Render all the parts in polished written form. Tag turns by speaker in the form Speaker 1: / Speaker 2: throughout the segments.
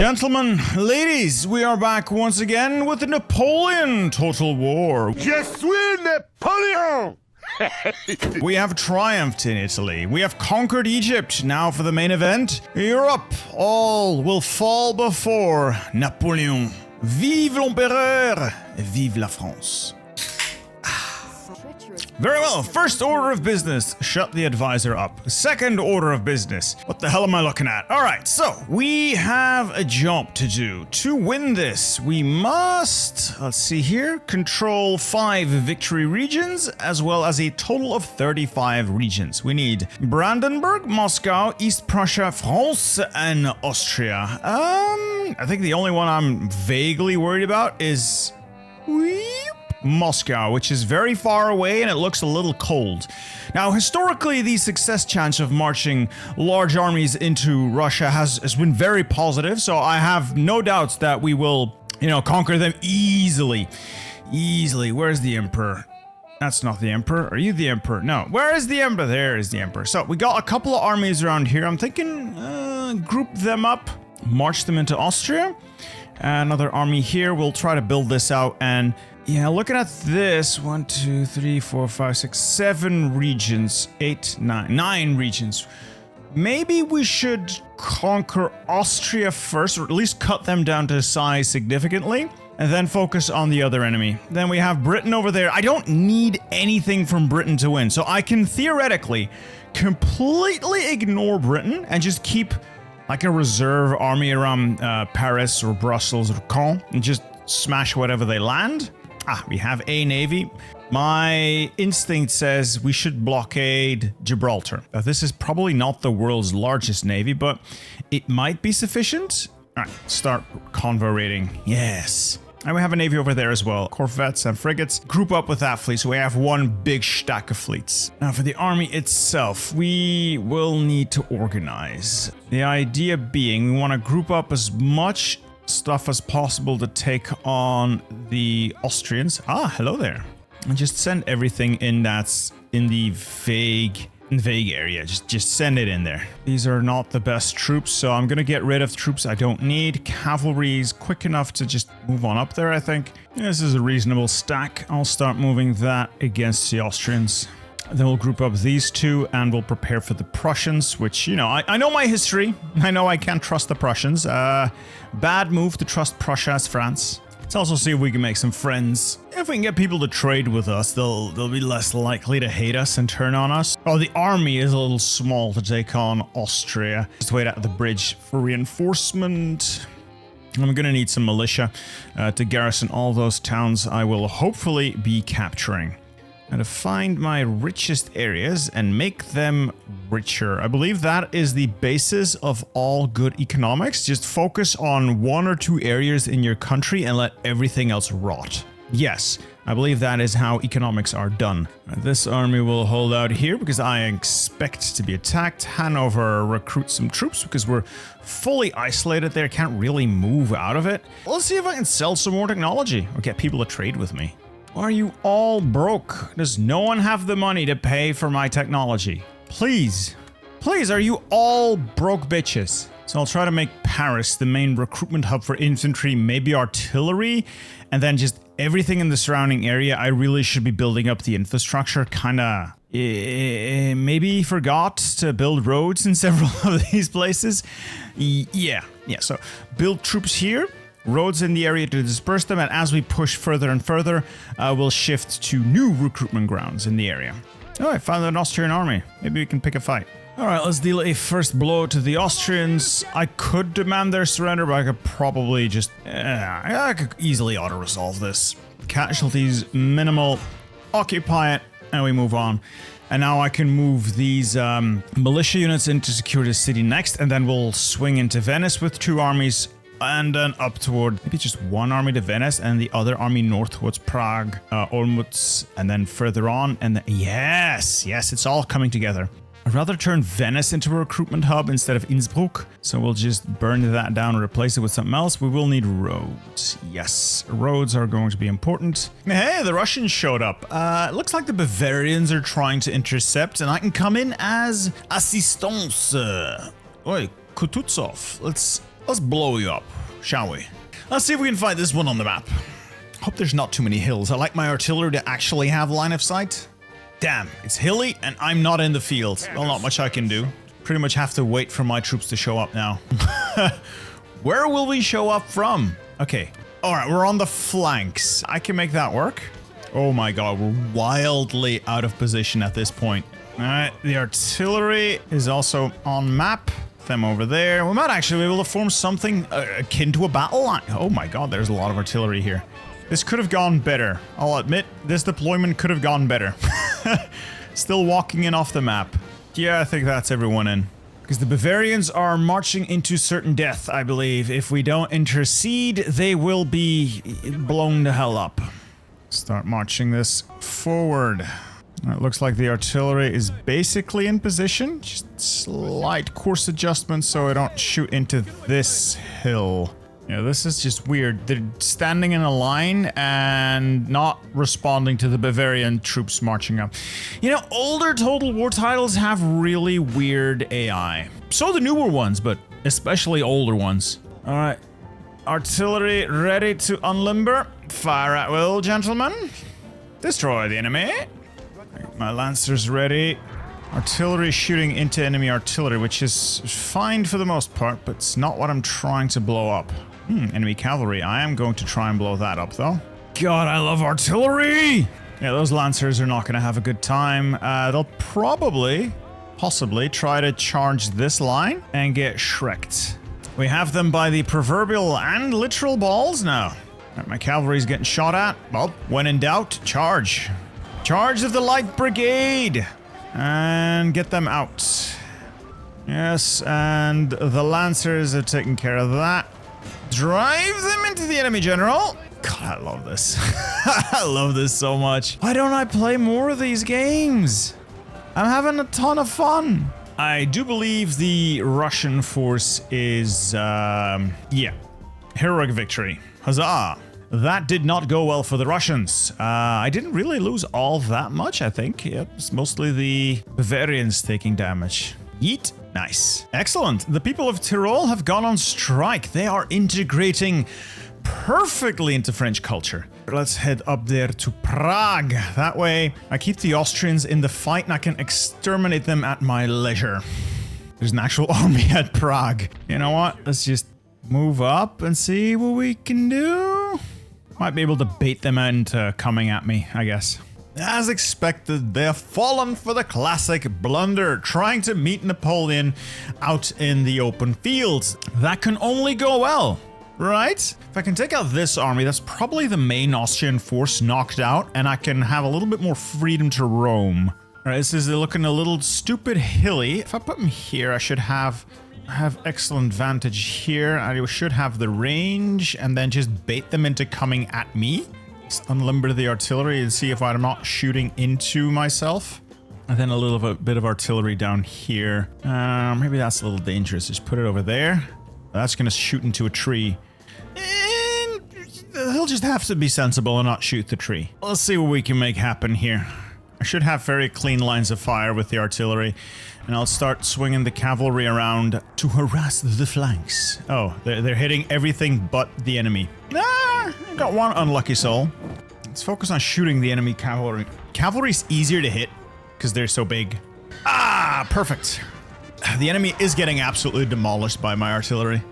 Speaker 1: Gentlemen, ladies, we are back once again with the Napoleon Total War.
Speaker 2: Je suis Napoleon!
Speaker 1: We have triumphed in Italy. We have conquered Egypt. Now for the main event. Europe, all will fall before Napoleon. Vive l'empereur! Vive la France. Very well, first order of business, shut the advisor up. Second order of business, what the hell am I looking at? Alright, so we have a job to do. To win this, we must, let's see here, control 5 victory regions, as well as a total of 35 regions. We need Brandenburg, Moscow, East Prussia, France, and Austria. I think the only one I'm vaguely worried about is Moscow, which is very far away and it looks a little cold. Now, historically, the success chance of marching large armies into Russia has been very positive, so I have no doubts that we will, conquer them easily. Easily. Where's the emperor? That's not the emperor. Are you the emperor? No. Where is the emperor? There is the emperor. So we got a couple of armies around here. I'm thinking group them up, march them into Austria. Another army here. We'll try to build this out and yeah, looking at this, 1, 2, 3, 4, 5, 6, 7 regions, 8, 9 regions. Maybe we should conquer Austria first, or at least cut them down to size significantly, and then focus on the other enemy. Then we have Britain over there. I don't need anything from Britain to win, so I can theoretically completely ignore Britain and just keep like a reserve army around Paris or Brussels or Caen and just smash whatever they land. We have a navy. My instinct says we should blockade Gibraltar. Now, this is probably not the world's largest navy, but it might be sufficient. All right, start convo rating. Yes. And we have a navy over there as well. Corvettes and frigates. Group up with that fleet, so we have one big stack of fleets. Now, for the army itself, we will need to organize. The idea being we want to group up as much stuff as possible to take on the Austrians. Hello there. And just send everything in that's in the vague area. Just send it in there. These are not the best troops, so I'm gonna get rid of troops I don't need. Cavalry is quick enough to just move on up there, I think. This is a reasonable stack. I'll start moving that against the Austrians. Then we'll group up these two and we'll prepare for the Prussians, which, I know my history. I know I can't trust the Prussians. Bad move to trust Prussia as France. Let's also see if we can make some friends. If we can get people to trade with us, they'll be less likely to hate us and turn on us. Oh, the army is a little small to take on Austria. Just wait at the bridge for reinforcement. I'm gonna need some militia to garrison all those towns I will hopefully be capturing. And to find my richest areas and make them richer. I believe that is the basis of all good economics. Just focus on 1 or 2 areas in your country and let everything else rot. Yes, I believe that is how economics are done. This army will hold out here because I expect to be attacked. Hanover, recruit some troops because we're fully isolated there. Can't really move out of it. Let's see if I can sell some more technology or get people to trade with me. Are you all broke? Does no one have the money to pay for my technology? Please, are you all broke bitches? So I'll try to make Paris the main recruitment hub for infantry, maybe artillery, and then just everything in the surrounding area. I really should be building up the infrastructure. Kinda, maybe forgot to build roads in several of these places. Yeah, so build troops here. Roads in the area to disperse them, and as we push further and further, we'll shift to new recruitment grounds in the area. Oh, I found an Austrian army. Maybe we can pick a fight. Alright, let's deal a first blow to the Austrians. I could demand their surrender, but I could probably just... I could easily auto-resolve this. Casualties minimal. Occupy it, and we move on. And now I can move these militia units in to secure the city next, and then we'll swing into Venice with 2 armies. And then up toward maybe just 1 army to Venice and the other army north towards Prague, Olmütz, and then further on. And yes, it's all coming together. I'd rather turn Venice into a recruitment hub instead of Innsbruck. So we'll just burn that down and replace it with something else. We will need roads. Yes, roads are going to be important. Hey, the Russians showed up. It looks like the Bavarians are trying to intercept, and I can come in as assistance. Oi, Kutuzov. Let's Let's blow you up, shall we? Let's see if we can find this one on the map. Hope there's not too many hills. I like my artillery to actually have line of sight. Damn, it's hilly and I'm not in the field. Well, not much I can do. Pretty much have to wait for my troops to show up now. Where will we show up from? Okay. All right, we're on the flanks. I can make that work. Oh my god, we're wildly out of position at this point. All right, the artillery is also on map. Them over there. We might actually be able to form something akin to a battle line. Oh my god, there's a lot of artillery here. This could have gone better. I'll admit, this deployment could have gone better. Still walking in off the map. Yeah, I think that's everyone in. Because the Bavarians are marching into certain death, I believe. If we don't intercede, they will be blown the hell up. Start marching this forward. It looks like the artillery is basically in position. Just slight course adjustment so I don't shoot into this hill. Yeah, this is just weird. They're standing in a line and not responding to the Bavarian troops marching up. You know, older Total War titles have really weird AI. So the newer ones, but especially older ones. All right, artillery ready to unlimber. Fire at will, gentlemen. Destroy the enemy. My lancers ready. Artillery shooting into enemy artillery, which is fine for the most part, but it's not what I'm trying to blow up. Enemy cavalry. I am going to try and blow that up, though. God, I love artillery! Yeah, those lancers are not going to have a good time. They'll possibly try to charge this line and get shreked. We have them by the proverbial and literal balls now. Right, my cavalry's getting shot at. Well, when in doubt, charge. Charge of the light brigade! And get them out. Yes, and the lancers are taking care of that. Drive them into the enemy general. God, I love this. I love this so much. Why don't I play more of these games? I'm having a ton of fun. I do believe the Russian force is, yeah. Heroic victory. Huzzah. That did not go well for the Russians. I didn't really lose all that much, I think. Yep, it's mostly the Bavarians taking damage. Yeet. Nice. Excellent. The people of Tyrol have gone on strike. They are integrating perfectly into French culture. Let's head up there to Prague. That way, I keep the Austrians in the fight and I can exterminate them at my leisure. There's an actual army at Prague. You know what? Let's just move up and see what we can do. Might be able to bait them into coming at me, I guess. As expected, they have fallen for the classic blunder, trying to meet Napoleon out in the open fields. That can only go well, right? If I can take out this army, that's probably the main Austrian force knocked out, and I can have a little bit more freedom to roam. All right, this is looking a little stupid hilly. If I put them here, I should have excellent vantage here. I should have the range, and then just bait them into coming at me. Unlimber the artillery and see if I'm not shooting into myself. And then a little bit of artillery down here. Maybe that's a little dangerous. Just put it over there. That's going to shoot into a tree. And he'll just have to be sensible and not shoot the tree. Let's see what we can make happen here. I should have very clean lines of fire with the artillery. And I'll start swinging the cavalry around to harass the flanks. Oh, they're hitting everything but the enemy. Got one unlucky soul. Let's focus on shooting the enemy cavalry. Cavalry's easier to hit because they're so big. Ah, perfect. The enemy is getting absolutely demolished by my artillery.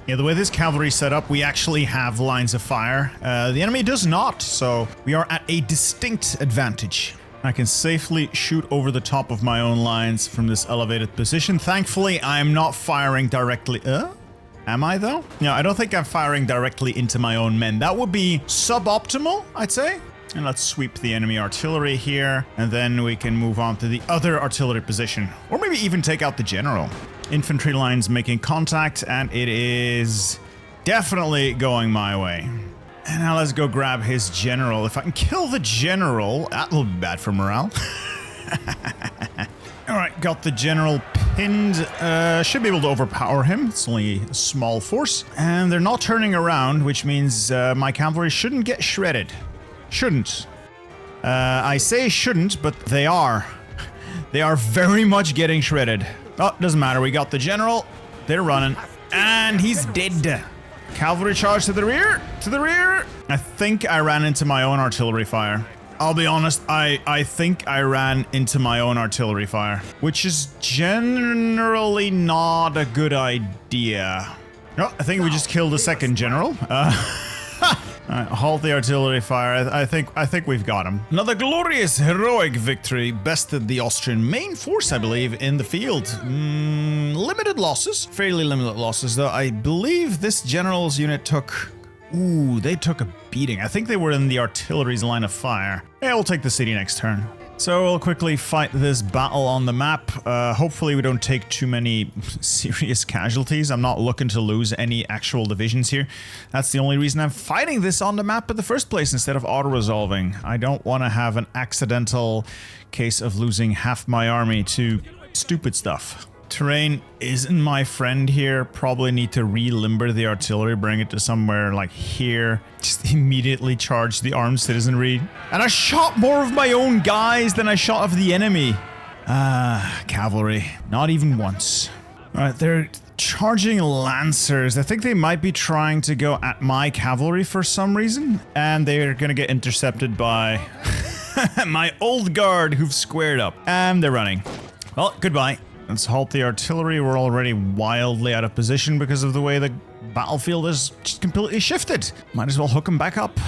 Speaker 1: Yeah, the way this cavalry is set up, we actually have lines of fire. The enemy does not, so we are at a distinct advantage. I can safely shoot over the top of my own lines from this elevated position. Thankfully, I'm not firing directly. Am I though? No, I don't think I'm firing directly into my own men. That would be suboptimal, I'd say. And let's sweep the enemy artillery here, and then we can move on to the other artillery position. Or maybe even take out the general. Infantry lines making contact, and it is definitely going my way. And now let's go grab his general. If I can kill the general, that will be bad for morale. Alright, got the general pinned. Should be able to overpower him. It's only a small force. And they're not turning around, which means my cavalry shouldn't get shredded. Shouldn't. I say shouldn't, but they are. They are very much getting shredded. Oh, doesn't matter. We got the general. They're running. And he's dead. Cavalry charge to the rear. To the rear. I think I ran into my own artillery fire. I'll be honest, I think I ran into my own artillery fire, which is generally not a good idea. No, I think we just killed a second general. Alright, halt the artillery fire. I think we've got him. Another glorious, heroic victory. Bested the Austrian main force, I believe, in the field. Limited losses. Fairly limited losses, though. I believe this general's unit took... Ooh, they took a beating. I think they were in the artillery's line of fire. Yeah, we'll take the city next turn. So we'll quickly fight this battle on the map. Hopefully we don't take too many serious casualties. I'm not looking to lose any actual divisions here. That's the only reason I'm fighting this on the map in the first place instead of auto-resolving. I don't want to have an accidental case of losing half my army to stupid stuff. Terrain isn't my friend here. Probably need to re-limber the artillery, bring it to somewhere like here. Just immediately charge the armed citizenry. And I shot more of my own guys than I shot of the enemy. Cavalry. Not even once. Alright, they're charging lancers. I think they might be trying to go at my cavalry for some reason. And they're gonna get intercepted by my old guard who've squared up. And they're running. Well, goodbye. Let's halt the artillery. We're already wildly out of position because of the way the battlefield is just completely shifted. Might as well hook them back up.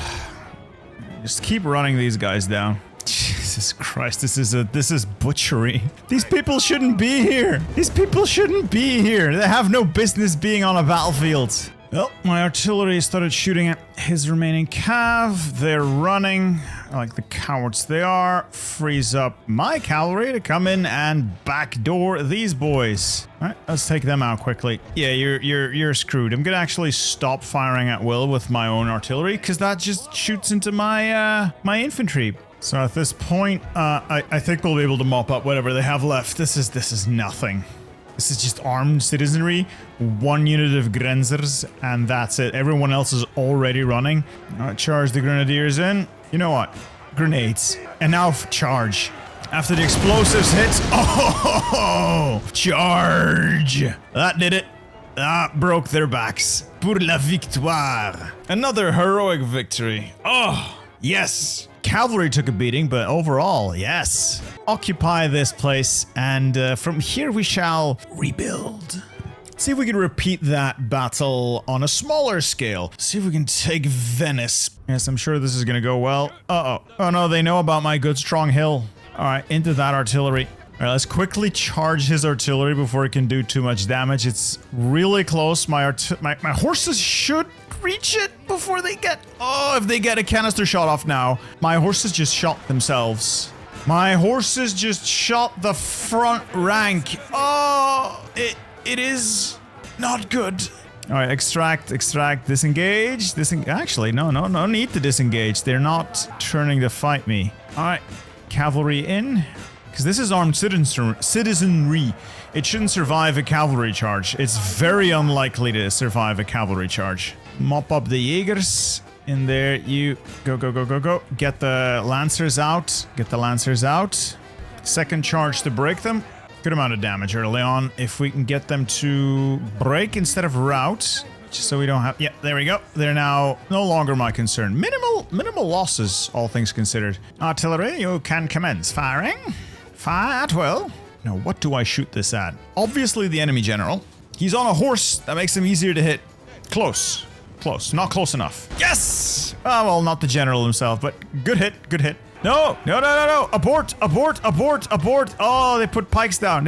Speaker 1: Just keep running these guys down. Jesus Christ, this is butchery. These people shouldn't be here. These people shouldn't be here. They have no business being on a battlefield. Well, my artillery started shooting at his remaining cav. They're running like the cowards they are. Frees up my cavalry to come in and backdoor these boys. All right, let's take them out quickly. Yeah, you're screwed. I'm gonna actually stop firing at will with my own artillery because that just shoots into my my infantry. So at this point, I think we'll be able to mop up whatever they have left. This is nothing. This is just armed citizenry, one unit of Grenzers, and that's it. Everyone else is already running. Alright, charge the grenadiers in. You know what? Grenades. And now charge. After the explosives hit... Oh! Charge! That did it. That broke their backs. Pour la victoire. Another heroic victory. Oh, yes. Cavalry took a beating, but overall, yes. Occupy this place, and from here we shall rebuild. See if we can repeat that battle on a smaller scale. See if we can take Venice. Yes, I'm sure this is gonna go well. Uh-oh. Oh no, they know about my good strong hill. Alright, into that artillery. Alright, let's quickly charge his artillery before it can do too much damage. It's really close. My horses should reach it before they get... Oh, if they get a canister shot off now. My horses just shot themselves. My horses just shot the front rank. Oh, it is not good. All right, extract, disengage. Actually, no need to disengage. They're not turning to fight me. All right, cavalry in. Because this is armed citizenry. It shouldn't survive a cavalry charge. It's very unlikely to survive a cavalry charge. Mop up the Jaegers. In there, you go. Get the Lancers out. Get the Lancers out. Second charge to break them. Good amount of damage early on. If we can get them to break instead of rout. Just so we don't have... Yeah, there we go. They're now no longer my concern. Minimal losses, all things considered. Artillery, you can commence firing. Fire at will. Now, what do I shoot this at? Obviously the enemy general. He's on a horse. That makes him easier to hit. Close. Not close enough. Yes! Oh, well, not the general himself, but good hit. No! Abort! Oh, they put pikes down.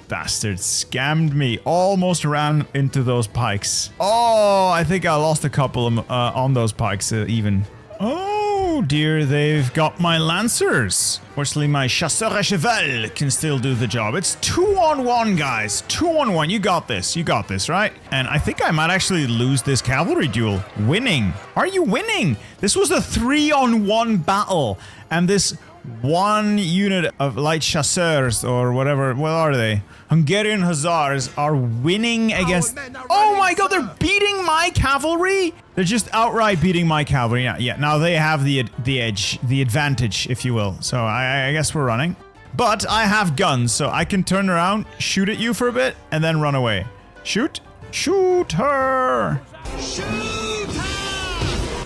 Speaker 1: Bastards scammed me. Almost ran into those pikes. Oh, I think I lost a couple on those pikes even. Oh dear, they've got my lancers. Fortunately, my chasseur à cheval can still do the job. It's 2-on-1, guys. 2-on-1. You got this, right? And I think I might actually lose this cavalry duel. Winning. Are you winning? This was a 3-on-1 battle. And this one unit of light chasseurs, or whatever, what are they? Hungarian hussars are winning against... Oh my god, they're beating my cavalry? They're just outright beating my cavalry. Yeah, now they have the edge, the advantage, if you will. So I guess we're running. But I have guns, so I can turn around, shoot at you for a bit, and then run away. Shoot, Shoot her!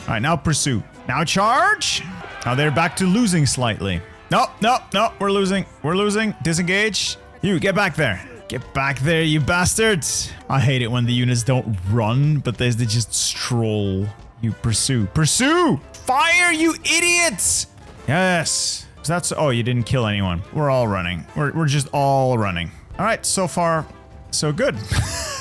Speaker 1: Alright, now pursue. Now charge! Now they're back to losing slightly. No, no, no, we're losing. We're losing. Disengage. You, get back there. Get back there, you bastards. I hate it when the units don't run, but they just stroll. You pursue. Pursue! Fire, you idiots! Yes. That's, oh, you didn't kill anyone. We're all running. We're just all running. Alright, so far, so good.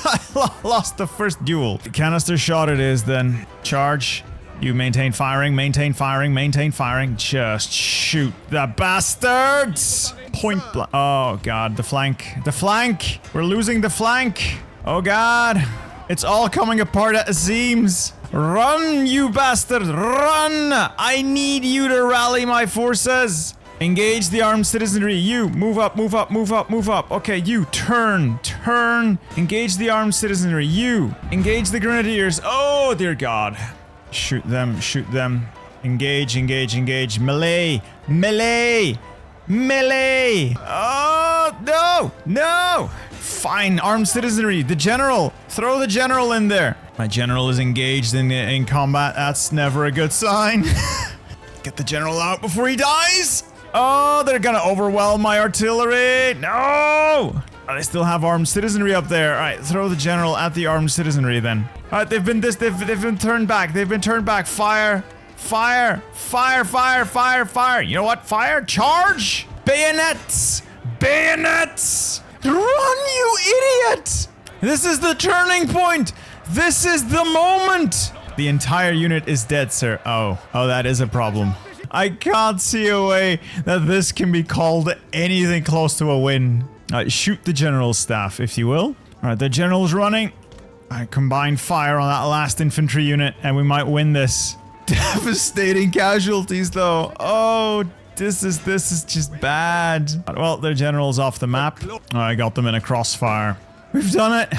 Speaker 1: I lost the first duel. Canister shot it is then. Charge. You maintain firing, maintain firing, maintain firing. Just shoot the bastards! Point blank. Oh god, the flank. The flank! We're losing the flank! Oh god! It's all coming apart at the seams. Run, you bastards! Run! I need you to rally my forces! Engage the armed citizenry. You, move up, move up, move up, move up. Okay, you, turn, turn. Engage the armed citizenry. You, engage the grenadiers. Oh, dear god. Shoot them, shoot them. Engage, engage, engage. Melee, melee, melee. Oh, no, no. Fine, armed citizenry. The general. Throw the general in there. My general is engaged in combat. That's never a good sign. Get the general out before he dies. Oh, they're gonna overwhelm my artillery. No. Oh, they still have armed citizenry up there. All right, throw the general at the armed citizenry then. All right, they've been turned back. They've been turned back. Fire, fire, fire, fire, fire, fire. You know what? Fire, charge, bayonets, bayonets. Run, you idiot! This is the turning point. This is the moment. The entire unit is dead, sir. Oh, that is a problem. I can't see a way that this can be called anything close to a win. Shoot the general's staff, if you will. Alright, the general's running. Alright, combine fire on that last infantry unit, and we might win this. Devastating casualties, though. Oh, this is just bad. Well, their general's off the map. Oh, I got them in a crossfire. We've done it.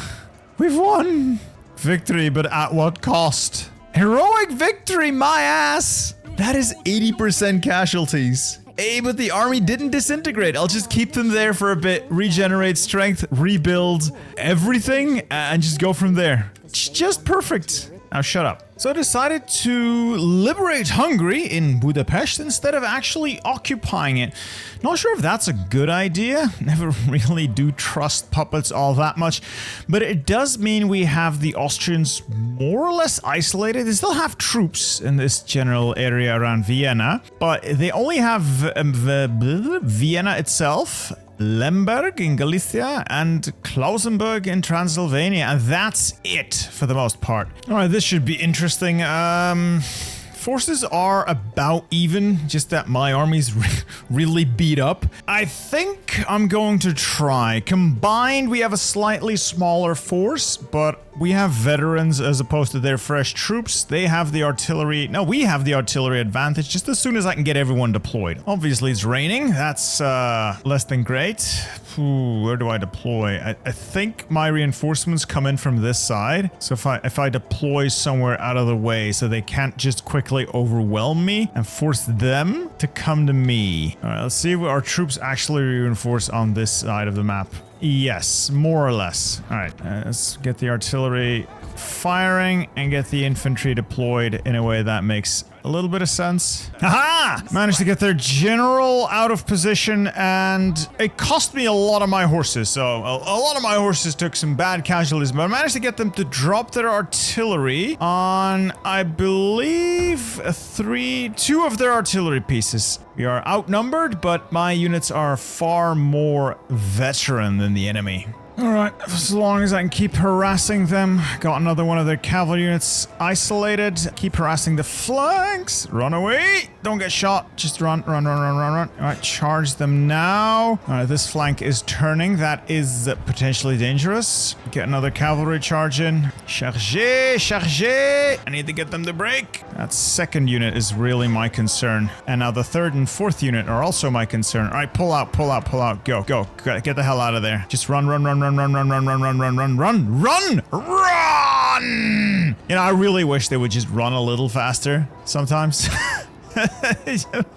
Speaker 1: We've won. Victory, but at what cost? Heroic victory, my ass! That is 80% casualties. Hey, but the army didn't disintegrate. I'll just keep them there for a bit, regenerate strength, rebuild everything, and just go from there. It's just perfect. Now shut up. So I decided to liberate Hungary in Budapest instead of actually occupying it. Not sure if that's a good idea. Never really do trust puppets all that much. But it does mean we have the Austrians more or less isolated. They still have troops in this general area around Vienna. But they only have Vienna itself, Lemberg in Galicia, and Klausenburg in Transylvania, and that's it for the most part. Alright, this should be interesting. Forces are about even, just that my army's really beat up. I think I'm going to try. Combined, we have a slightly smaller force, but we have veterans as opposed to their fresh troops. They have the artillery. No, we have the artillery advantage just as soon as I can get everyone deployed. Obviously, it's raining. That's less than great. Ooh, where do I deploy? I think my reinforcements come in from this side. So if I deploy somewhere out of the way so they can't just quickly overwhelm me and force them to come to me. All right, let's see if our troops actually reinforce on this side of the map. Yes, more or less. All right, let's get the artillery firing and get the infantry deployed in a way that makes a little bit of sense. Haha! Managed to get their general out of position, and it cost me a lot of my horses. So a lot of my horses took some bad casualties, but I managed to get them to drop their artillery on, I believe, two of their artillery pieces. We are outnumbered, but my units are far more veteran than the enemy. Alright, as long as I can keep harassing them. Got another one of their cavalry units isolated. Keep harassing the flanks. Run away. Don't get shot. Just run, run, run, run, run, run. Alright, charge them now. Alright, this flank is turning. That is potentially dangerous. Get another cavalry charge in. Chargez, chargez. I need to get them to break. That second unit is really my concern. And now the third and fourth unit are also my concern. Alright, pull out, pull out, pull out. Go, go. Get the hell out of there. Just run, run, run, run, run, run, run, run, run, run, run, run, run, run! You know, I really wish they would just run a little faster sometimes.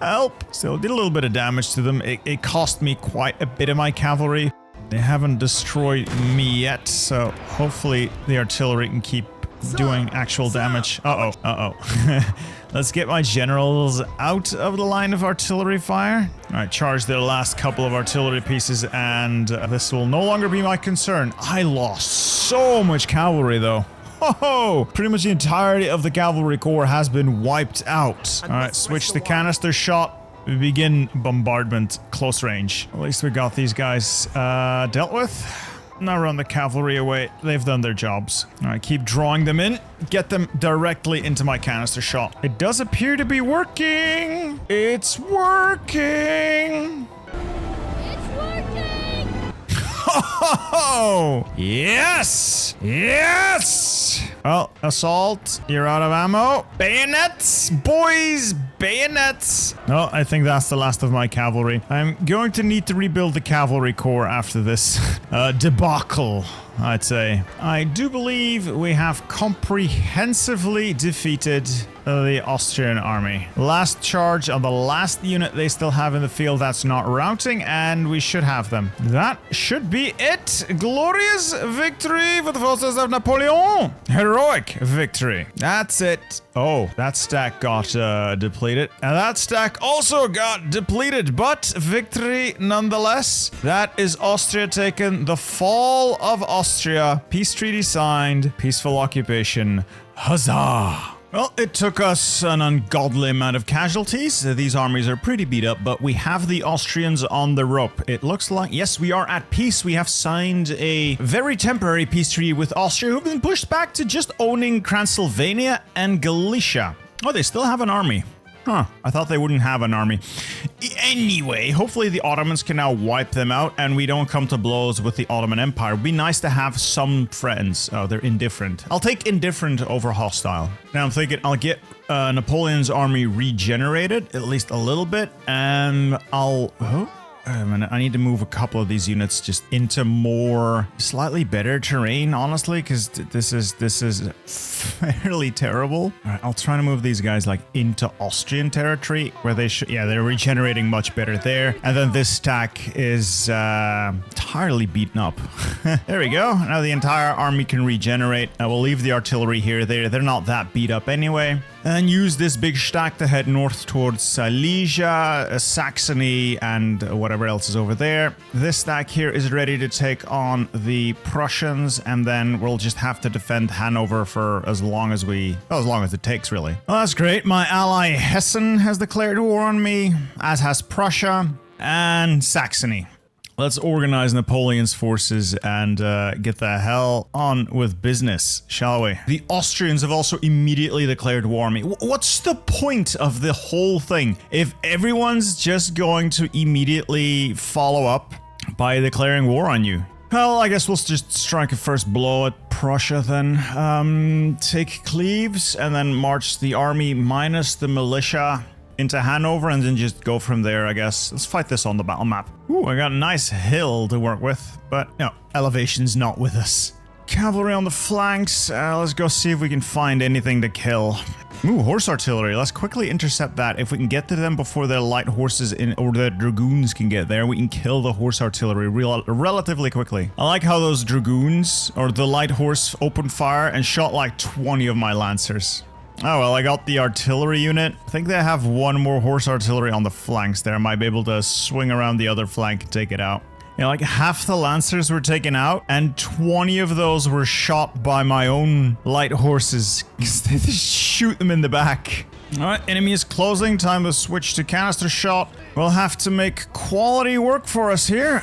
Speaker 1: Help! So did a little bit of damage to them. It cost me quite a bit of my cavalry. They haven't destroyed me yet, so hopefully the artillery can keep doing actual damage. Uh-oh, uh-oh. Let's get my generals out of the line of artillery fire. Alright, charge their last couple of artillery pieces, and this will no longer be my concern. I lost so much cavalry, though. Ho-ho! Pretty much the entirety of the cavalry corps has been wiped out. Alright, switch the canister shot. We begin bombardment, close range. At least we got these guys dealt with. Now run the cavalry away. They've done their jobs. Alright, keep drawing them in. Get them directly into my canister shot. It does appear to be working. It's working.
Speaker 3: It's working!
Speaker 1: Oh, yes! Yes! Well, assault, you're out of ammo. Bayonets, boys, bayonets. No, I think that's the last of my cavalry. I'm going to need to rebuild the cavalry corps after this debacle, I'd say. I do believe we have comprehensively defeated the Austrian army. Last charge on the last unit they still have in the field that's not routing, and we should have them. That should be it. Glorious victory for the forces of Napoleon. Heroic victory. That's it. Oh, that stack got depleted. And that stack also got depleted, but victory nonetheless. That is Austria taken. The fall of Austria. Peace treaty signed. Peaceful occupation. Huzzah! Well, it took us an ungodly amount of casualties. These armies are pretty beat up, but we have the Austrians on the rope. It looks like, yes, we are at peace. We have signed a very temporary peace treaty with Austria, who've been pushed back to just owning Transylvania and Galicia. Oh, they still have an army. Huh, I thought they wouldn't have an army. Anyway, hopefully the Ottomans can now wipe them out and we don't come to blows with the Ottoman Empire. It'd be nice to have some friends. Oh, they're indifferent. I'll take indifferent over hostile. Now I'm thinking I'll get Napoleon's army regenerated, at least a little bit, and I'll... Oh. I need to move a couple of these units just into more slightly better terrain, honestly, because this is fairly terrible. All right, I'll try to move these guys like into Austrian territory where they should. Yeah, they're regenerating much better there. And then this stack is entirely beaten up. There we go. Now the entire army can regenerate. I will leave the artillery here. They're not that beat up anyway. And use this big stack to head north towards Silesia, Saxony, and whatever else is over there. This stack here is ready to take on the Prussians, and then we'll just have to defend Hanover for as long as it takes, really. Well, that's great. My ally Hessen has declared war on me, as has Prussia and Saxony. Let's organize Napoleon's forces and get the hell on with business, shall we? The Austrians have also immediately declared war on me. What's the point of the whole thing if everyone's just going to immediately follow up by declaring war on you? Well, I guess we'll just strike a first blow at Prussia then. Take Cleves and then march the army minus the militia into Hanover and then just go from there, I guess. Let's fight this on the battle map. Ooh, I got a nice hill to work with, but no, elevation's not with us. Cavalry on the flanks. Let's go see if we can find anything to kill. Ooh, horse artillery. Let's quickly intercept that. If we can get to them before their light horses or their dragoons can get there, we can kill the horse artillery relatively quickly. I like how those dragoons or the light horse opened fire and shot like 20 of my lancers. Oh, well, I got the artillery unit. I think they have one more horse artillery on the flanks there. I might be able to swing around the other flank and take it out. You know, like half the lancers were taken out, and 20 of those were shot by my own light horses. They just shoot them in the back. All right, enemy is closing. Time to switch to canister shot. We'll have to make quality work for us here,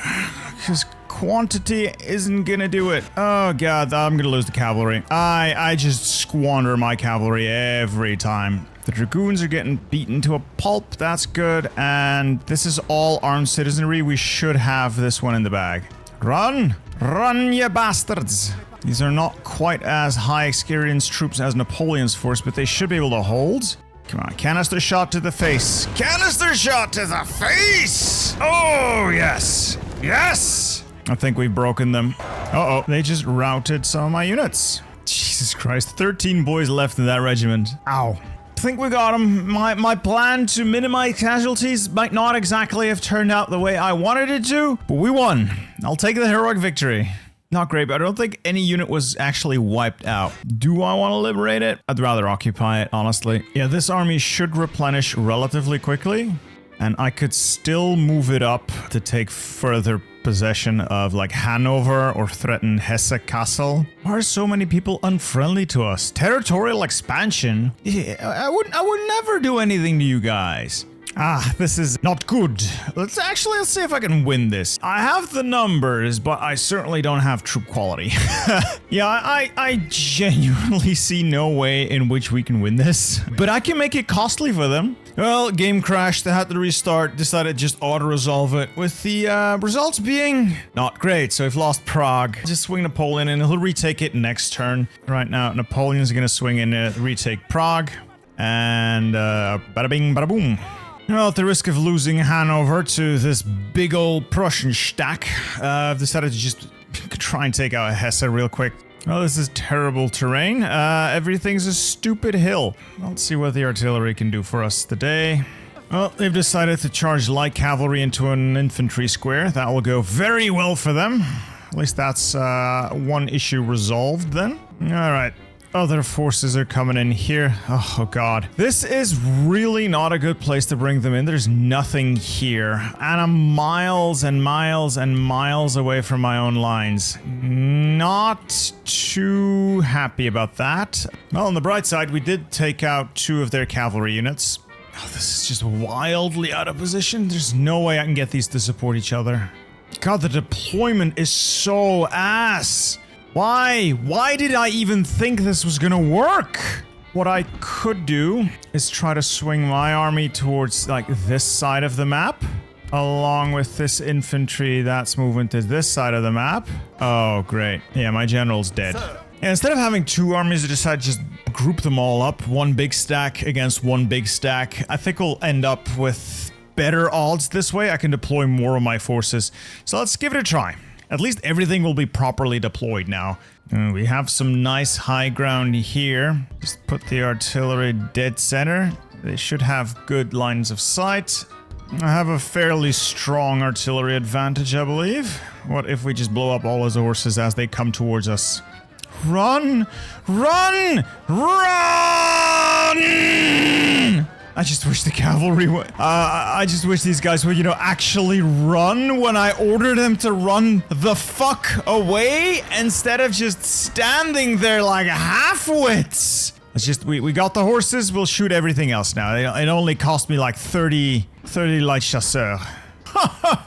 Speaker 1: because quantity isn't gonna do it. Oh god, I'm gonna lose the cavalry. I just squander my cavalry every time. The dragoons are getting beaten to a pulp. That's good. And this is all armed citizenry. We should have this one in the bag. Run! Run, you bastards! These are not quite as high experienced troops as Napoleon's force, but they should be able to hold. Come on, canister shot to the face. Canister shot to the face! Oh, yes! Yes! I think we've broken them. Uh-oh, they just routed some of my units. Jesus Christ, 13 boys left in that regiment. Ow. think we got him. My plan to minimize casualties might not exactly have turned out the way I wanted it to, but we won. I'll take the heroic victory. Not great, but I don't think any unit was actually wiped out. Do I want to liberate it? I'd rather occupy it, honestly. Yeah, this army should replenish relatively quickly, and I could still move it up to take further possession of like Hanover or threaten Hesse Castle. Why are so many people unfriendly to us? Territorial expansion? Yeah, I would never do anything to you guys. Ah, this is not good. Let's see if I can win this. I have the numbers, but I certainly don't have troop quality. Yeah, I genuinely see no way in which we can win this. But I can make it costly for them. Well, game crashed, they had to restart, decided to just auto-resolve it, with the results being not great. So we've lost Prague. Just swing Napoleon and he'll retake it next turn. Right now, Napoleon's gonna swing in to retake Prague. And bada bing, bada boom. Well, at the risk of losing Hanover to this big old Prussian stack, I've decided to just try and take out Hesse real quick. Well, this is terrible terrain. Everything's a stupid hill. Let's see what the artillery can do for us today. Well, they've decided to charge light cavalry into an infantry square. That will go very well for them. At least that's one issue resolved then. Alright. Other forces are coming in here. Oh god. This is really not a good place to bring them in. There's nothing here. And I'm miles and miles and miles away from my own lines. Not too happy about that. Well, on the bright side, we did take out 2 of their cavalry units. Oh, this is just wildly out of position. There's no way I can get these to support each other. God, the deployment is so ass. Why? Why did I even think this was gonna work? What I could do is try to swing my army towards, like, this side of the map, along with this infantry that's moving to this side of the map. Oh, great. Yeah, my general's dead. And instead of having 2 armies, I decided to just group them all up, one big stack against one big stack. I think we'll end up with better odds this way. I can deploy more of my forces. So let's give it a try. At least everything will be properly deployed now. We have some nice high ground here. Just put the artillery dead center. They should have good lines of sight. I have a fairly strong artillery advantage, I believe. What if we just blow up all his horses as they come towards us? Run! Run! Run! I just wish the cavalry would, I just wish these guys would, you know, actually run when I ordered them to run the fuck away instead of just standing there like half-wits. It's just, we got the horses, we'll shoot everything else now. It only cost me like 30 light chasseurs.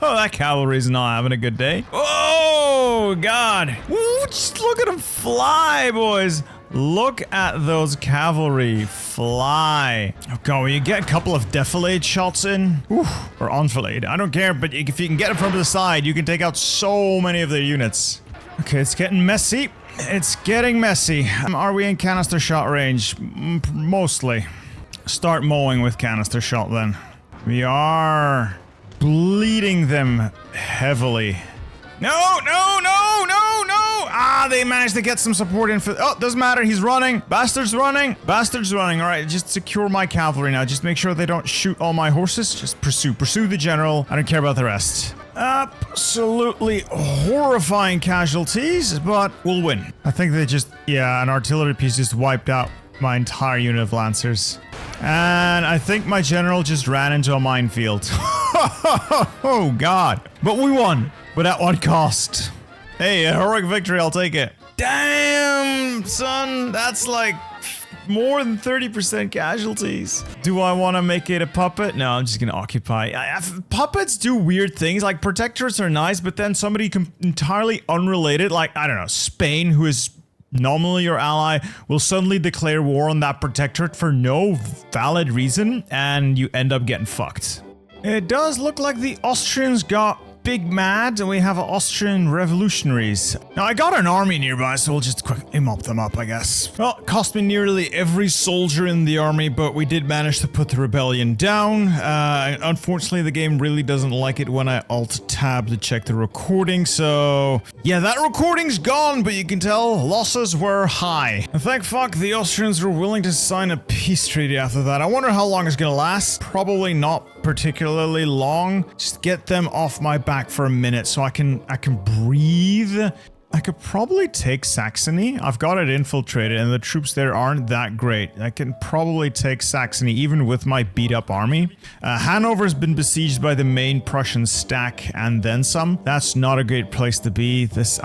Speaker 1: That cavalry's not having a good day. Oh, God. Ooh, just look at them fly, boys. Look at those cavalry fly. Oh god, will you get a couple of defilade shots in? Oof, or enfilade, I don't care, but if you can get it from the side, you can take out so many of their units. Okay, it's getting messy. It's getting messy. Are we in canister shot range? Mostly. Start mowing with canister shot then. We are bleeding them heavily. No, no, no, no, no! Ah, they managed to get some support in for— oh, doesn't matter, he's running. Bastard's running. Bastard's running. Alright, just secure my cavalry now. Just make sure they don't shoot all my horses. Just pursue the general. I don't care about the rest. Absolutely horrifying casualties, but we'll win. I think they just— yeah, an artillery piece just wiped out my entire unit of lancers. And I think my general just ran into a minefield. Oh god. But we won. But at what cost? Hey, a heroic victory, I'll take it. Damn, son, that's like more than 30% casualties. Do I want to make it a puppet? No, I'm just gonna occupy. Puppets do weird things, like protectorates are nice, but then somebody entirely unrelated, like, I don't know, Spain, who is nominally your ally, will suddenly declare war on that protectorate for no valid reason, and you end up getting fucked. It does look like the Austrians got big mad, and we have Austrian revolutionaries. Now, I got an army nearby, so we'll just quickly mop them up, I guess. Well, it cost me nearly every soldier in the army, but we did manage to put the rebellion down. Unfortunately, the game really doesn't like it when I alt-tab to check the recording, so... yeah, that recording's gone, but you can tell losses were high. And thank fuck the Austrians were willing to sign a peace treaty after that. I wonder how long it's gonna last. Probably not particularly long. Just get them off my back for a minute so I can breathe. I could probably take Saxony. I've got it infiltrated and the troops there aren't that great. I can probably take Saxony even with my beat up army. Hanover's been besieged by the main Prussian stack and then some. That's not a great place to be. This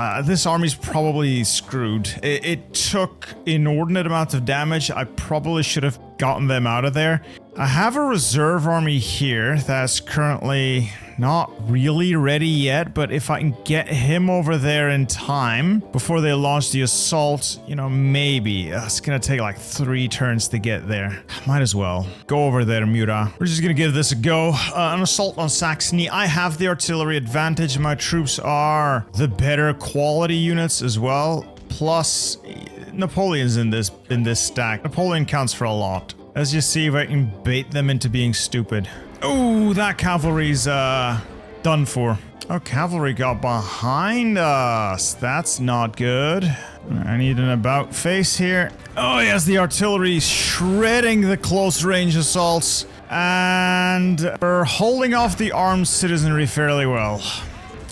Speaker 1: army's probably screwed. It took inordinate amounts of damage. I probably should have gotten them out of there. I have a reserve army here that's currently not really ready yet, but if I can get him over there in time before they launch the assault, you know, maybe. It's gonna take like 3 turns to get there. Might as well. Go over there, Murat. We're just gonna give this a go. An assault on Saxony. I have the artillery advantage. My troops are the better quality units as well. Plus, Napoleon's in this stack. Napoleon counts for a lot. Let's just see if I can bait them into being stupid. Oh, that cavalry's done for. Oh, cavalry got behind us. That's not good. I need an about face here. Oh yes, the artillery shredding the close range assaults. And we're holding off the armed citizenry fairly well.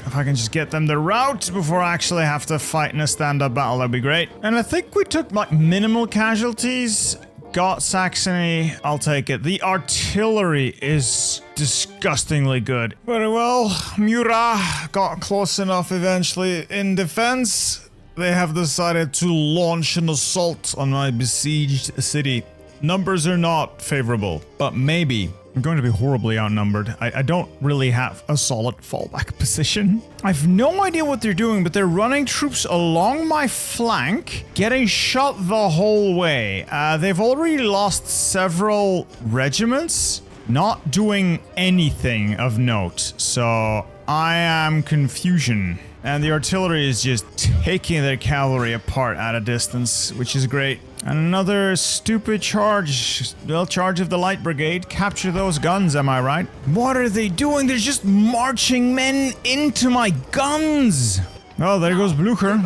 Speaker 1: If I can just get them the rout before I actually have to fight in a stand-up battle, that'd be great. And I think we took like minimal casualties. Got Saxony, I'll take it. The artillery is disgustingly good. Very well, Murat got close enough eventually. In defense, they have decided to launch an assault on my besieged city. Numbers are not favorable, but maybe. I'm going to be horribly outnumbered. I don't really have a solid fallback position. I've no idea what they're doing, but they're running troops along my flank, getting shot the whole way. They've already lost several regiments, not doing anything of note. So I am confusion. And the artillery is just taking their cavalry apart at a distance, which is great. And another stupid charge. Well, charge of the light brigade. Capture those guns, am I right? What are they doing? They're just marching men into my guns. Oh, there goes Blucher.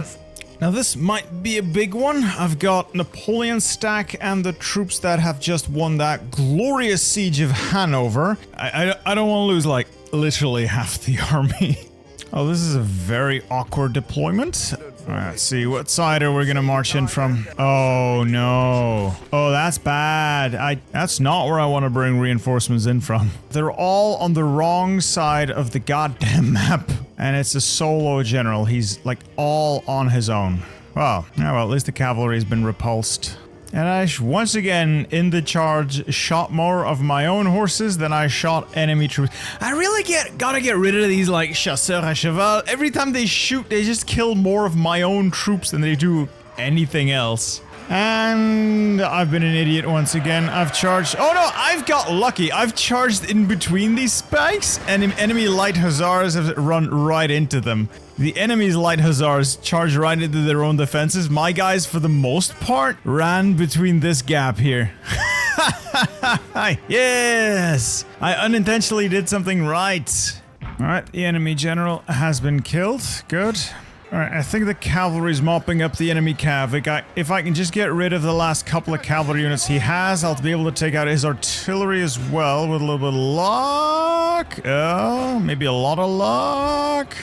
Speaker 1: Now this might be a big one. I've got Napoleon's stack and the troops that have just won that glorious siege of Hanover. I don't want to lose like literally half the army. Oh, this is a very awkward deployment. Alright, let's see, what side are we gonna march in from? Oh no. Oh, that's bad. That's not where I want to bring reinforcements in from. They're all on the wrong side of the goddamn map. And it's a solo general. He's like all on his own. Well, at least the cavalry has been repulsed. And I, once again, in the charge, shot more of my own horses than I shot enemy troops. I really gotta get rid of these, like, chasseurs à cheval. Every time they shoot, they just kill more of my own troops than they do anything else. And I've been an idiot once again. I've charged... Oh no, I've got lucky. I've charged in between these spikes, and enemy light hussars have run right into them. The enemy's light hussars charged right into their own defenses. My guys, for the most part, ran between this gap here. Yes! I unintentionally did something right. Alright, the enemy general has been killed. Good. Alright, I think the cavalry's mopping up the enemy cav. If I can just get rid of the last couple of cavalry units he has, I'll be able to take out his artillery as well with a little bit of luck. Oh, maybe a lot of luck.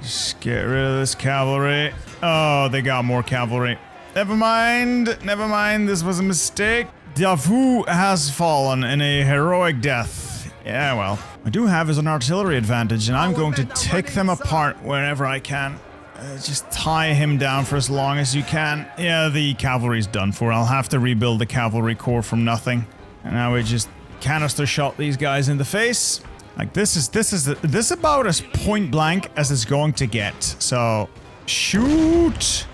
Speaker 1: Just get rid of this cavalry. Oh, they got more cavalry. Never mind, this was a mistake. Davout has fallen in a heroic death. Yeah, well, I do have an artillery advantage, and I'm going to take them apart wherever I can. Just tie him down for as long as you can. Yeah, the cavalry's done for. I'll have to rebuild the cavalry corps from nothing. And now we just canister shot these guys in the face. Like, this is about as point blank as it's going to get. So, shoot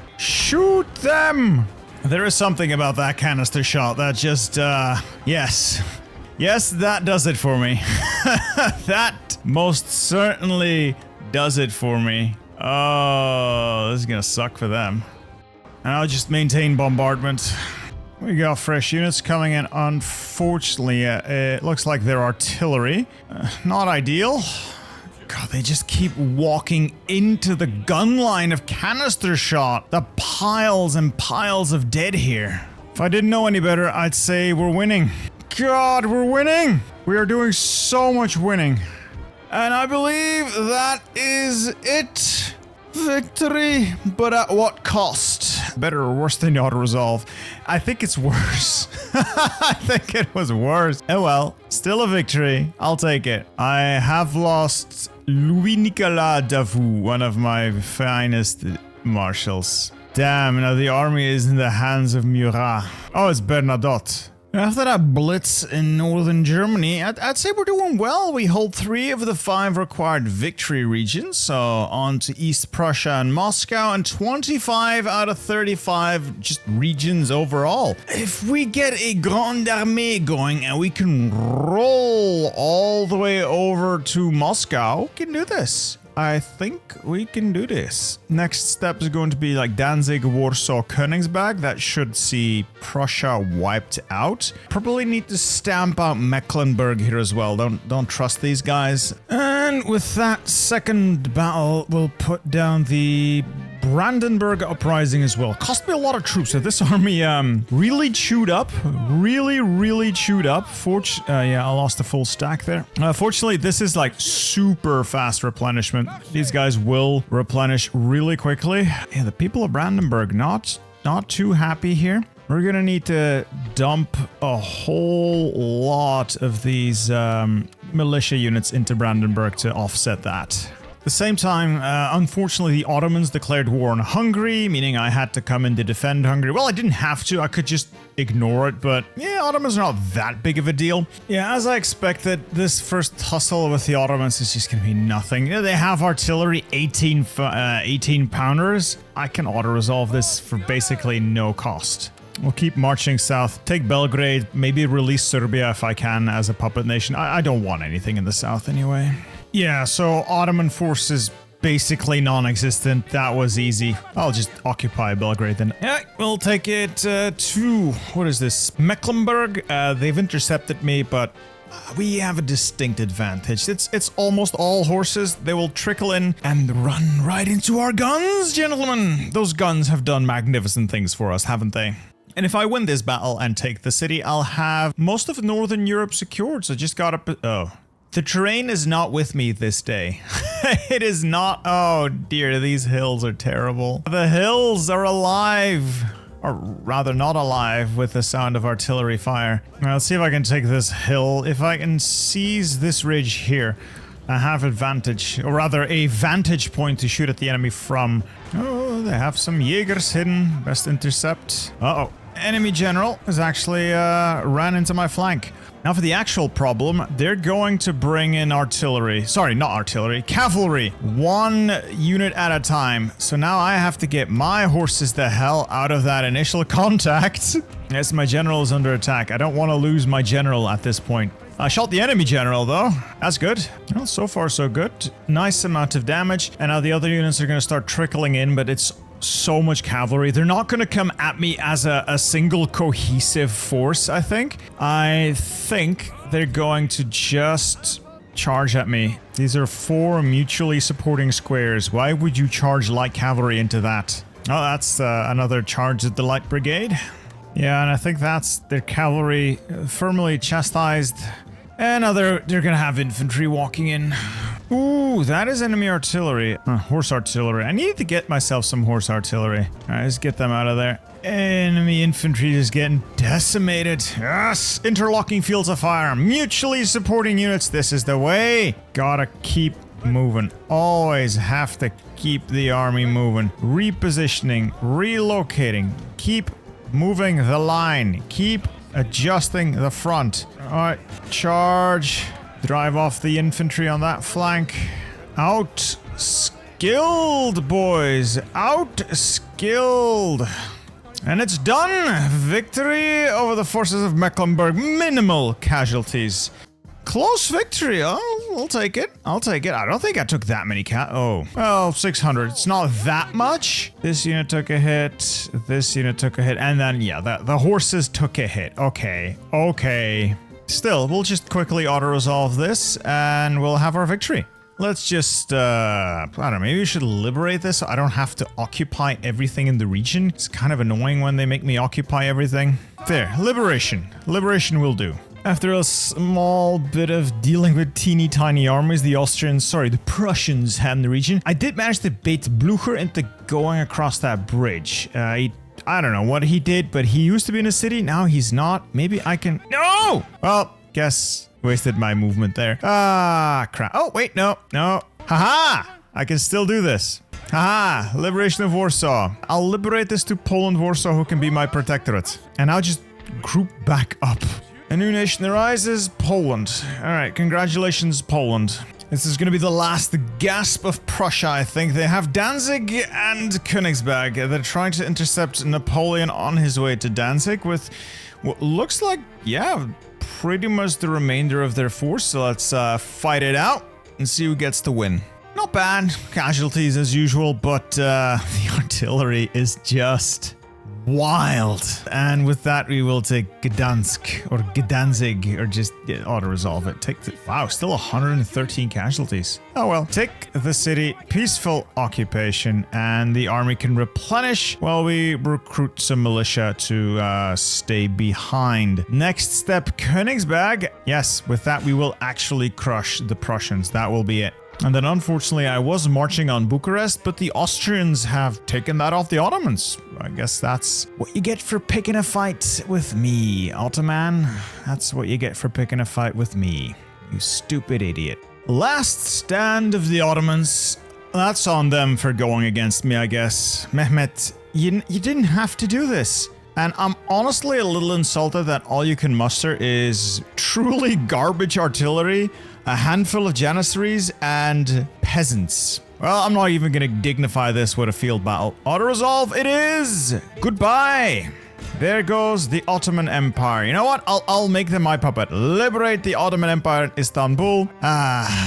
Speaker 1: them. There is something about that canister shot that just, yes, that does it for me. That That most certainly does it for me. Oh, this is gonna suck for them. And I'll just maintain bombardment. We got fresh units coming in. Unfortunately, it looks like they're artillery. Not ideal. God, they just keep walking into the gun line of canister shot. The piles and piles of dead here. If I didn't know any better, I'd say we're winning. God, we're winning! We are doing so much winning. And I believe that is it. Victory, but at what cost? Better or worse than the auto-resolve? I think it's worse. I think it was worse. Oh well, still a victory. I'll take it. I have lost Louis-Nicolas Davout, one of my finest marshals. Damn, now the army is in the hands of Murat. Oh, it's Bernadotte. After that blitz in northern Germany, I'd say we're doing well. We hold 3 of the 5 required victory regions, so on to East Prussia and Moscow, and 25 out of 35 just regions overall. If we get a Grande Armée going and we can roll all the way over to Moscow, we can do this. I think we can do this. Next step is going to be like Danzig, Warsaw, Königsberg. That should see Prussia wiped out. Probably need to stamp out Mecklenburg here as well. Don't trust these guys. And with that second battle, we'll put down the Brandenburg uprising as well. Cost me a lot of troops. So this army really chewed up. Really chewed up. Yeah, I lost a full stack there. Fortunately, this is like super fast replenishment. These guys will replenish really quickly. Yeah, the people of Brandenburg not too happy here. We're gonna need to dump a whole lot of these militia units into Brandenburg to offset that. At the same time, unfortunately, the Ottomans declared war on Hungary, meaning I had to come in to defend Hungary. Well, I didn't have to. I could just ignore it, but yeah, Ottomans are not that big of a deal. Yeah, as I expected, this first tussle with the Ottomans is just going to be nothing. They have artillery, 18 pounders. I can auto-resolve this for basically no cost. We'll keep marching south, take Belgrade, maybe release Serbia if I can as a puppet nation. I don't want anything in the south anyway. Yeah, so Ottoman forces basically non-existent. That was easy. I'll just occupy Belgrade then. Yeah, we'll take it to, what is this? Mecklenburg. They've intercepted me, but we have a distinct advantage. It's almost all horses. They will trickle in and run right into our guns, gentlemen. Those guns have done magnificent things for us, haven't they? And if I win this battle and take the city, I'll have most of Northern Europe secured. So just gotta... Oh. The terrain is not with me this day. It is not. Oh dear, these hills are terrible. The hills are alive. Or rather not alive with the sound of artillery fire. Now, let's see if I can take this hill. If I can seize this ridge here, I have advantage. Or rather, a vantage point to shoot at the enemy from. Oh, they have some Jaegers hidden. Best intercept. Uh-oh. Enemy general has actually ran into my flank. Now for the actual problem, they're going to bring in artillery. Sorry, not artillery, cavalry. 1 unit at a time. So now I have to get my horses the hell out of that initial contact. Yes, my general is under attack. I don't want to lose my general at this point. I shot the enemy general though. That's good. Well, so far so good. Nice amount of damage. And now the other units are going to start trickling in, but it's so much cavalry. They're not going to come at me as a single cohesive force, I think. I think they're going to just charge at me. These are 4 mutually supporting squares. Why would you charge light cavalry into that? Oh, that's another charge at the light brigade. Yeah, and I think that's their cavalry firmly chastised. And now they're gonna have infantry walking in. Ooh, that is enemy artillery. Horse artillery. I need to get myself some horse artillery. Alright, let's get them out of there. Enemy infantry is getting decimated. Yes! Interlocking fields of fire. Mutually supporting units. This is the way. Gotta keep moving. Always have to keep the army moving. Repositioning. Relocating. Keep moving the line. Keep adjusting the front. Alright, charge. Drive off the infantry on that flank. Outskilled, boys. Outskilled. And it's done. Victory over the forces of Mecklenburg. Minimal casualties. close victory. I'll take it. I'll take it. I don't think I took that many well, 600. It's not that much. This unit took a hit. This unit took a hit. And then, yeah, the horses took a hit. Okay. Okay. Still, we'll just quickly auto-resolve this and we'll have our victory. Let's just, I don't know, maybe we should liberate this so I don't have to occupy everything in the region. It's kind of annoying when they make me occupy everything. There, liberation. Liberation will do. After a small bit of dealing with teeny tiny armies, the Prussians had in the region. I did manage to bait Blücher into going across that bridge. I don't know what he did, but he used to be in a city. Now he's not. Maybe I can... No! Well, guess... wasted my movement there. Ah, crap. Oh, wait, no. Haha! I can still do this. Haha! Liberation of Warsaw. I'll liberate this to Poland, Warsaw, who can be my protectorate. And I'll just group back up. A new nation arises, Poland. Alright, congratulations, Poland. This is going to be the last gasp of Prussia, I think. They have Danzig and Königsberg. They're trying to intercept Napoleon on his way to Danzig with what looks like, yeah, pretty much the remainder of their force. So let's fight it out and see who gets the win. Not bad. Casualties as usual, but the artillery is just wild. And with that, we will take Gdansk or Gdanzig or just auto-resolve it. Wow, still 113 casualties. Oh well. Take the city, peaceful occupation, and the army can replenish while we recruit some militia to stay behind. Next step, Königsberg. Yes, with that, we will actually crush the Prussians. That will be it. And then unfortunately I was marching on Bucharest, but the Austrians have taken that off the Ottomans. I guess that's what you get for picking a fight with me, Ottoman. That's what you get for picking a fight with me, you stupid idiot. Last stand of the Ottomans. That's on them for going against me, I guess. Mehmet, you didn't have to do this. And I'm honestly a little insulted that all you can muster is truly garbage artillery, a handful of janissaries, and peasants. Well, I'm not even gonna dignify this with a field battle. Auto-resolve it is! Goodbye! There goes the Ottoman Empire. You know what? I'll make them my puppet. Liberate the Ottoman Empire in Istanbul.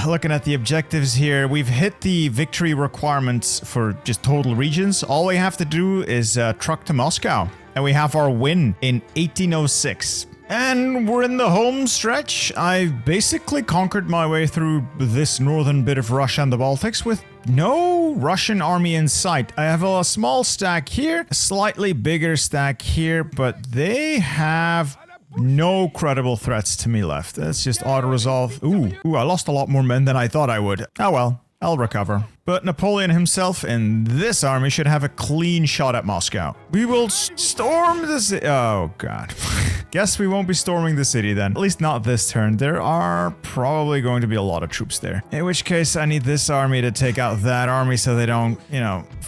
Speaker 1: Looking at the objectives here, we've hit the victory requirements for just total regions. All we have to do is truck to Moscow. And we have our win in 1806. And we're in the home stretch. I've basically conquered my way through this northern bit of Russia and the Baltics with no Russian army in sight. I have a small stack here, a slightly bigger stack here, but they have no credible threats to me left. Let's just auto-resolve. Ooh, I lost a lot more men than I thought I would. Oh well. I'll recover. But Napoleon himself in this army should have a clean shot at Moscow. We will storm the city. Oh, God. Guess we won't be storming the city then. At least not this turn. There are probably going to be a lot of troops there. In which case, I need this army to take out that army so they don't,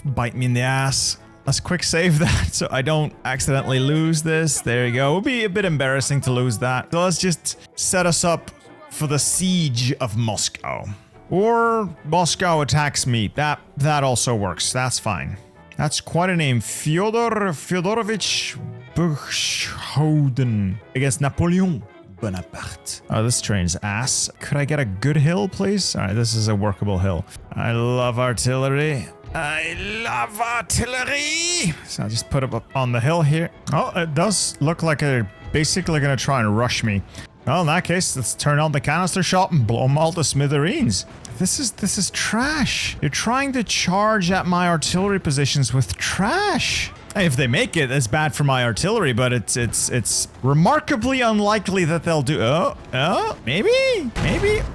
Speaker 1: bite me in the ass. Let's quick save that so I don't accidentally lose this. There you go. It would be a bit embarrassing to lose that. So let's just set us up for the siege of Moscow. Or Moscow attacks me. That also works. That's fine. That's quite a name. Fyodorovich Buchhouden against Napoleon Bonaparte. Oh, this train's ass. Could I get a good hill, please? All right, this is a workable hill. I love artillery. I love artillery. So I'll just put it up on the hill here. Oh, it does look like they're basically going to try and rush me. Well, in that case, let's turn on the canister shot and blow them all to smithereens. This is trash. You're trying to charge at my artillery positions with trash. If they make it, it's bad for my artillery, but it's remarkably unlikely that they'll do. Oh, maybe.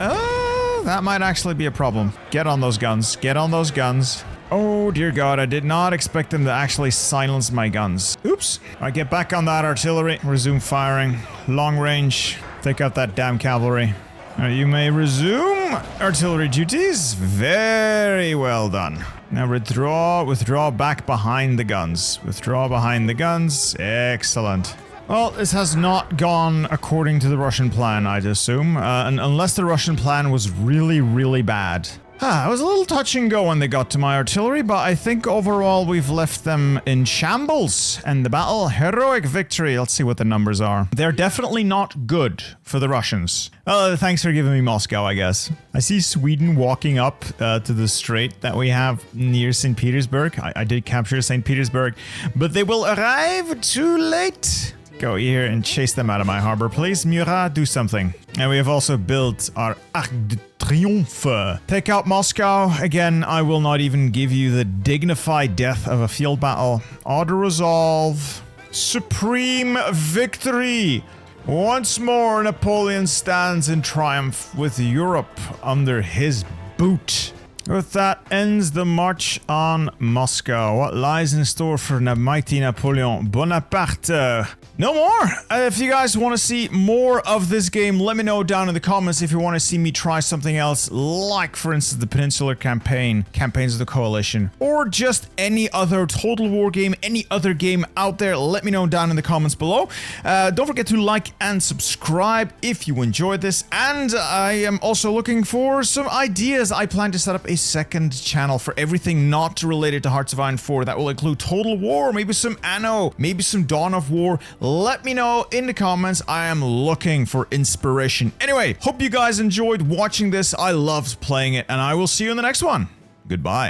Speaker 1: Oh, that might actually be a problem. Get on those guns. Get on those guns. Oh, dear God, I did not expect them to actually silence my guns. Oops. All right, get back on that artillery. Resume firing. Long range. Take out that damn cavalry. You may resume artillery duties. Very well done. Now withdraw back behind the guns. Withdraw behind the guns. Excellent. Well, this has not gone according to the Russian plan, I'd assume. And unless the Russian plan was really, really bad. It was a little touch and go when they got to my artillery, but I think overall we've left them in shambles. And the battle, heroic victory. Let's see what the numbers are. They're definitely not good for the Russians. Thanks for giving me Moscow, I guess. I see Sweden walking up to the strait that we have near St. Petersburg. I did capture St. Petersburg, but they will arrive too late. Go here and chase them out of my harbor, please. Murat, do something. And we have also built our Arc de Triomphe. Take out Moscow. Again, I will not even give you the dignified death of a field battle. Auto resolve. Supreme victory. Once more, Napoleon stands in triumph with Europe under his boot. With that ends the march on Moscow. What lies in store for the mighty Napoleon Bonaparte? No more! If you guys want to see more of this game, let me know down in the comments if you want to see me try something else, like, for instance, the Peninsular Campaign, Campaigns of the Coalition, or just any other Total War game, any other game out there. Let me know down in the comments below. Don't forget to like and subscribe if you enjoyed this, and I am also looking for some ideas. I plan to set up a second channel for everything not related to Hearts of Iron 4. That will include Total War, maybe some Anno, maybe some Dawn of War. Let me know in the comments. I am looking for inspiration. Anyway, hope you guys enjoyed watching this. I loved playing it, and I will see you in the next one. Goodbye.